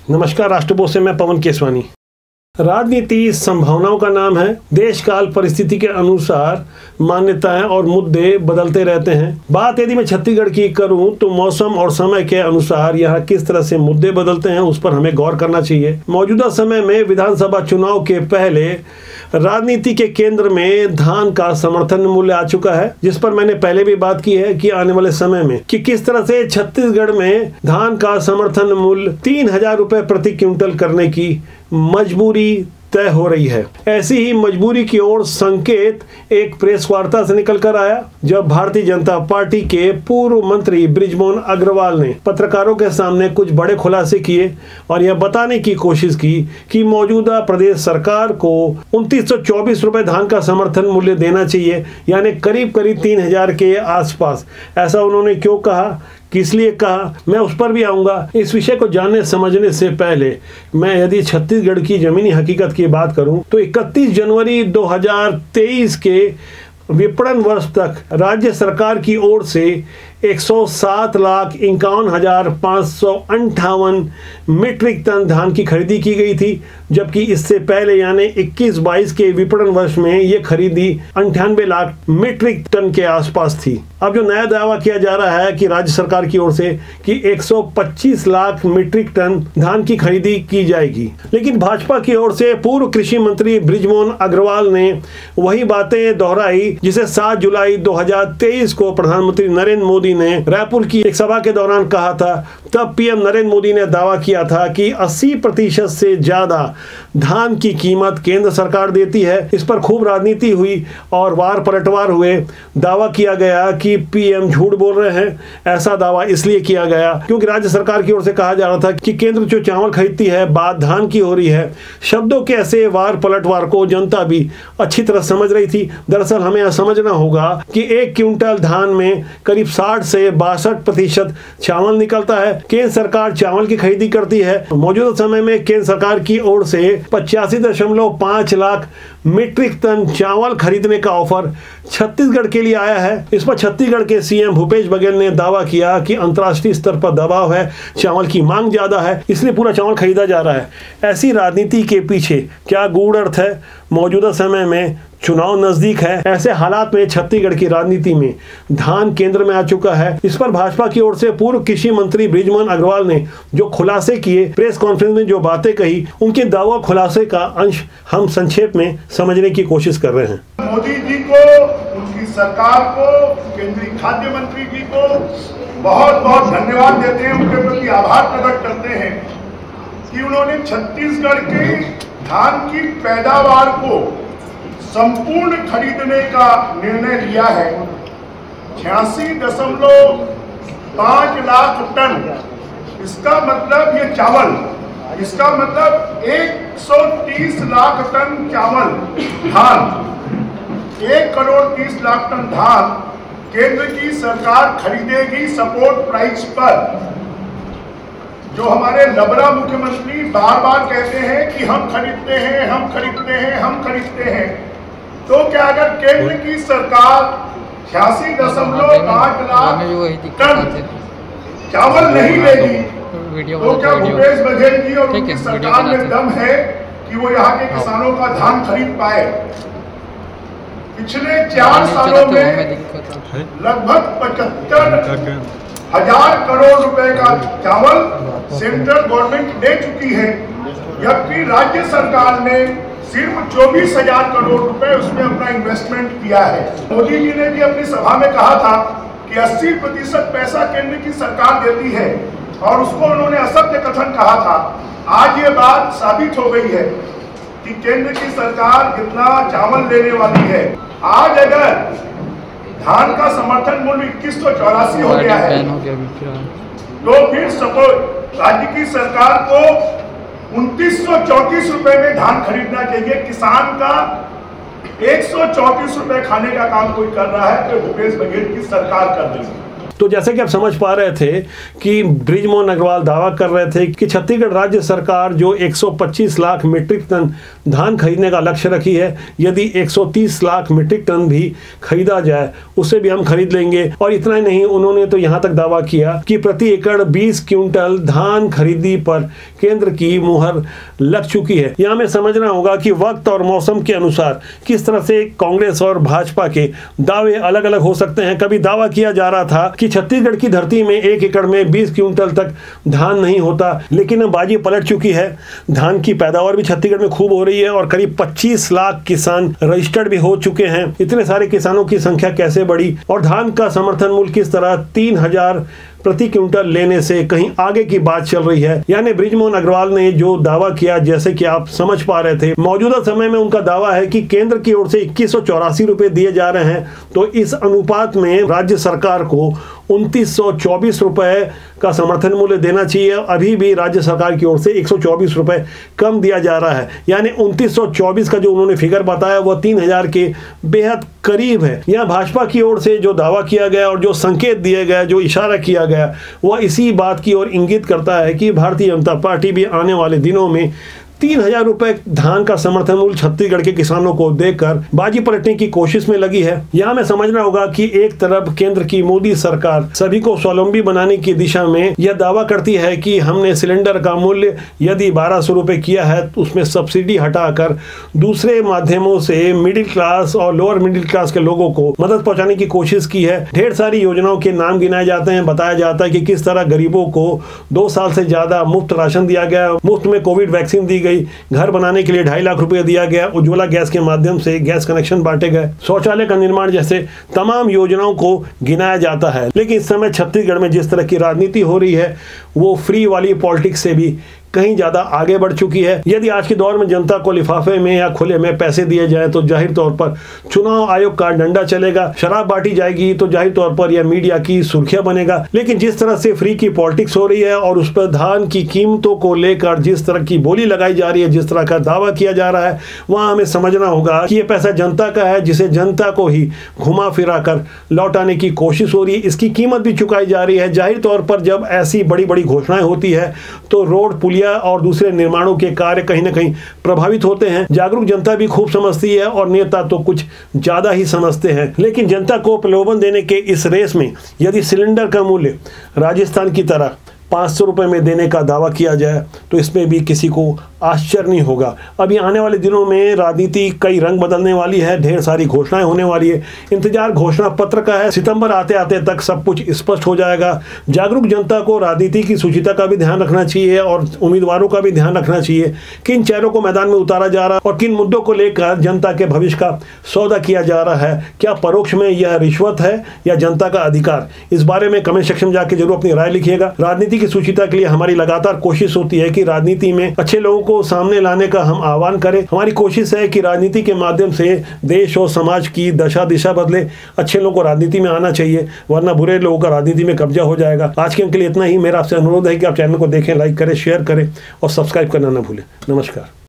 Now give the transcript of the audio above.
नमस्कार, राष्ट्रपोष से मैं पवन केसवानी। राजनीति संभावनाओं का नाम है। देश काल परिस्थिति के अनुसार मान्यताएं और मुद्दे बदलते रहते हैं। बात यदि मैं छत्तीसगढ़ की करूं तो मौसम और समय के अनुसार यहाँ किस तरह से मुद्दे बदलते हैं उस पर हमें गौर करना चाहिए। मौजूदा समय में विधानसभा चुनाव के पहले राजनीति के केंद्र में धान का समर्थन मूल्य आ चुका है, जिस पर मैंने पहले भी बात की है कि आने वाले समय में कि किस तरह से छत्तीसगढ़ में धान का समर्थन मूल्य 3,000 रुपए प्रति क्विंटल करने की मजबूरी तय हो रही है। ऐसी ही मजबूरी की ओर संकेत एक प्रेस वार्ता से निकल कर आया, जब भारतीय जनता पार्टी के पूर्व मंत्री बृजमोहन अग्रवाल ने पत्रकारों के सामने कुछ बड़े खुलासे किए और यह बताने की कोशिश की कि मौजूदा प्रदेश सरकार को 2924 रुपए धान का समर्थन मूल्य देना चाहिए, यानी करीब करीब 3,000 के आसपास। ऐसा उन्होंने क्यों कहा, किस लिए कहा, मैं उस पर भी आऊंगा। इस विषय को जानने समझने से पहले मैं यदि छत्तीसगढ़ की जमीनी हकीकत की बात करूं तो 31 जनवरी 2023 के विपणन वर्ष तक राज्य सरकार की ओर से 107,51,558 मीट्रिक टन धान की खरीदी की गई थी, जबकि इससे पहले यानी 21-22 के विपणन वर्ष में यह खरीदी 98 लाख मीट्रिक टन के आसपास थी। अब जो नया दावा किया जा रहा है कि राज्य सरकार की ओर से कि 125 लाख मीट्रिक टन धान की खरीदी की जाएगी, लेकिन भाजपा की ओर से पूर्व कृषि मंत्री बृजमोहन अग्रवाल ने वही बातें दोहराई जिसे 7 जुलाई 2023 को प्रधानमंत्री नरेंद्र मोदी ने रायपुर की एक सभा के दौरान कहा था। तब पीएम नरेंद्र मोदी ने दावा किया था कि 80% से ज्यादा धान की कीमत केंद्र सरकार देती है। इस पर खूब राजनीति हुई और वार पलटवार हुए। दावा किया गया कि पीएम झूठ बोल रहे हैं। ऐसा दावा इसलिए किया गया क्योंकि राज्य सरकार की ओर से कहा जा रहा था कि केंद्र जो चावल खरीदती है बात धान की हो रही है। शब्दों के ऐसे वार पलटवार को जनता भी अच्छी तरह समझ रही थी। दरअसल हमें यह समझना होगा कि 1 क्विंटल धान में करीब 60 से 62% चावल निकलता है। केंद्र सरकार चावल की खरीदी करती है। मौजूदा समय में केंद्र सरकार की ओर से 85.5 लाख मीट्रिक टन चावल खरीदने का ऑफर छत्तीसगढ़ के लिए आया है। इस पर छत्तीसगढ़ के सीएम भूपेश बघेल ने दावा किया कि अंतर्राष्ट्रीय स्तर पर दबाव है, चावल की मांग ज्यादा है, इसलिए पूरा चावल खरीदा जा रहा है। ऐसी राजनीति के पीछे क्या गूढ़ अर्थ है? मौजूदा समय में चुनाव नजदीक है। ऐसे हालात में छत्तीसगढ़ की राजनीति में धान केंद्र में आ चुका है। इस पर भाजपा की ओर से पूर्व कृषि मंत्री बृजमोहन अग्रवाल ने जो खुलासे किए, प्रेस कॉन्फ्रेंस में जो बातें कही, उनके दावा खुलासे का अंश हम संक्षेप में समझने की कोशिश कर रहे हैं। मोदी जी को, उनकी सरकार को, केंद्रीय खाद्य मंत्री जी को बहुत बहुत धन्यवाद देते हैं, उनके प्रति आभार प्रकट करते हैं कि उन्होंने छत्तीसगढ़ के धान की पैदावार को संपूर्ण खरीदने का निर्णय लिया है। 86.5 लाख टन, इसका मतलब ये चावल, इसका मतलब 130 लाख टन चावल, धान 1,30 लाख टन धान केंद्र की सरकार खरीदेगी सपोर्ट प्राइस पर। जो हमारे लबरा मुख्यमंत्री बार बार कहते हैं कि हम खरीदते हैं, हम खरीदते हैं, हम खरीदते हैं, तो क्या अगर केंद्र की सरकार 86.5 लाख टन चावल नहीं लेगी तो क्या भूपेश बघेल जी और उनकी सरकार में दम है कि वो यहाँ के किसानों का धान खरीद पाए? पिछले 4 सालों में लगभग 75,000 करोड़ रुपए का चावल सेंट्रल गवर्नमेंट दे चुकी है, जबकि राज्य सरकार ने सिर्फ 24,000 करोड़ रुपए उसमें अपना इन्वेस्टमेंट किया है। मोदी जी ने भी अपनी सभा में कहा था कि 80% पैसा केंद्र की सरकार देती है और उसको उन्होंने असत्य कथन कहा था। आज ये बात साबित हो गई है कि केंद्र की सरकार कितना चावल लेने वाली है। आज अगर धान का समर्थन मूल्य 2184 हो गया है तो फिर सपोज राज्य की सरकार को 2934 रुपए में धान खरीदना चाहिए। किसान का 134 रुपए खाने का काम कोई कर रहा है तो भूपेश बघेल की सरकार कर रही है। तो जैसे कि आप समझ पा रहे थे कि बृजमोहन अग्रवाल दावा कर रहे थे कि छत्तीसगढ़ राज्य सरकार जो 125 लाख मीट्रिक टन धान खरीदने का लक्ष्य रखी है, यदि 130 लाख मीट्रिक टन भी खरीदा जाए उससे भी हम खरीद लेंगे। और इतना ही नहीं, उन्होंने तो यहां तक दावा किया कि प्रति एकड़ 20 क्विंटल धान खरीदी पर केंद्र की मुहर लग चुकी है। यहां में समझना होगा कि वक्त और मौसम के अनुसार किस तरह से कांग्रेस और भाजपा के दावे अलग अलग हो सकते हैं। कभी दावा किया जा रहा था कि छत्तीसगढ़ की धरती में 1 एकड़ में 20 क्विंटल तक धान नहीं होता, लेकिन अब बाजी पलट चुकी है। धान की पैदावार भी छत्तीसगढ़ में खूब हो रही है और करीब 25 लाख किसान रजिस्टर्ड भी हो चुके हैं। इतने सारे किसानों की संख्या कैसे बढ़ी और धान का समर्थन मूल्य किस तरह 3000 प्रति क्विंटल लेने से कहीं आगे की बात चल रही है। यानी बृजमोहन अग्रवाल ने जो दावा किया, जैसे कि आप समझ पा रहे थे, मौजूदा समय में उनका दावा है कि केंद्र की ओर से 2184 रुपए दिए जा रहे हैं, तो इस अनुपात में राज्य सरकार को 2924 रुपए का समर्थन मूल्य देना चाहिए। अभी भी राज्य सरकार की ओर से 124 रुपए कम दिया जा रहा है, यानी 2924 का जो उन्होंने फिगर बताया वह 3000 के बेहद करीब है। यहाँ भाजपा की ओर से जो दावा किया गया और जो संकेत दिए गए, जो इशारा किया गया, वह इसी बात की ओर इंगित करता है कि भारतीय जनता पार्टी भी आने वाले दिनों में 3000 रुपए धान का समर्थन मूल्य छत्तीसगढ़ के किसानों को देकर बाजी पलटने की कोशिश में लगी है। यहाँ में समझना होगा कि एक तरफ केंद्र की मोदी सरकार सभी को स्वावलंबी बनाने की दिशा में यह दावा करती है कि हमने सिलेंडर का मूल्य यदि 1200 रुपए किया है तो उसमें सब्सिडी हटाकर दूसरे माध्यमों से मिडिल क्लास और लोअर मिडिल क्लास के लोगों को मदद पहुंचाने की कोशिश की है। ढेर सारी योजनाओं के नाम गिनाए जाते हैं, बताया जाता है कि किस तरह गरीबों को 2 साल से ज्यादा मुफ्त राशन दिया गया, मुफ्त में कोविड वैक्सीन दी गई, घर बनाने के लिए 2.5 लाख रुपए दिया गया, उज्ज्वला गैस के माध्यम से गैस कनेक्शन बांटे गए, शौचालय का निर्माण जैसे तमाम योजनाओं को गिनाया जाता है। लेकिन इस समय छत्तीसगढ़ में जिस तरह की राजनीति हो रही है वो फ्री वाली पॉलिटिक्स से भी कहीं ज्यादा आगे बढ़ चुकी है। यदि आज के दौर में जनता को लिफाफे में या खुले में पैसे दिए जाए तो जाहिर तौर पर चुनाव आयोग का डंडा चलेगा, शराब बांटी जाएगी तो जाहिर तौर पर यह मीडिया की सुर्खियां बनेगा। लेकिन जिस तरह से फ्री की पॉलिटिक्स हो रही है और उस पर धान की कीमतों को लेकर जिस तरह की बोली लगाई जा रही है, जिस तरह का दावा किया जा रहा है, वहां हमें समझना होगा कि यह पैसा जनता का है, जिसे जनता को ही घुमा फिरा कर लौटाने की कोशिश हो रही है। इसकी कीमत भी चुकाई जा रही है। जाहिर तौर पर जब ऐसी बड़ी बड़ी घोषणाएं होती है तो रोड, पुलिया और दूसरे निर्माणों के कार्य कहीं ना कहीं प्रभावित होते हैं। जागरूक जनता भी खूब समझती है और नेता तो कुछ ज्यादा ही समझते हैं। लेकिन जनता को प्रलोभन देने के इस रेस में यदि सिलेंडर का मूल्य राजस्थान की तरह 500 रुपए में देने का दावा किया जाए तो इसमें भी किसी को आश्चर्य नहीं होगा। अभी आने वाले दिनों में राजनीति कई रंग बदलने वाली है, ढेर सारी घोषणाएं होने वाली है। इंतजार घोषणा पत्र का है, सितंबर आते आते तक सब कुछ स्पष्ट हो जाएगा। जागरूक जनता को राजनीति की सूचिता का भी ध्यान रखना चाहिए और उम्मीदवारों का भी ध्यान रखना चाहिए, किन चेहरों को मैदान में उतारा जा रहा है और किन मुद्दों को लेकर जनता के भविष्य का सौदा किया जा रहा है। क्या परोक्ष में यह रिश्वत है या जनता का अधिकार? इस बारे में कमेंट सेक्शन में जाकर जरूर अपनी राय लिखिएगा। राजनीति की सूचिता के लिए हमारी लगातार कोशिश होती है कि राजनीति में अच्छे लोगों को सामने लाने का हम आह्वान करें। हमारी कोशिश है कि राजनीति के माध्यम से देश और समाज की दशा दिशा बदले। अच्छे लोगों को राजनीति में आना चाहिए, वरना बुरे लोगों का राजनीति में कब्जा हो जाएगा। आज के अंक के लिए इतना ही। मेरा आपसे अनुरोध है कि आप चैनल को देखें, लाइक करें, शेयर करें और सब्सक्राइब करना न भूलें। नमस्कार।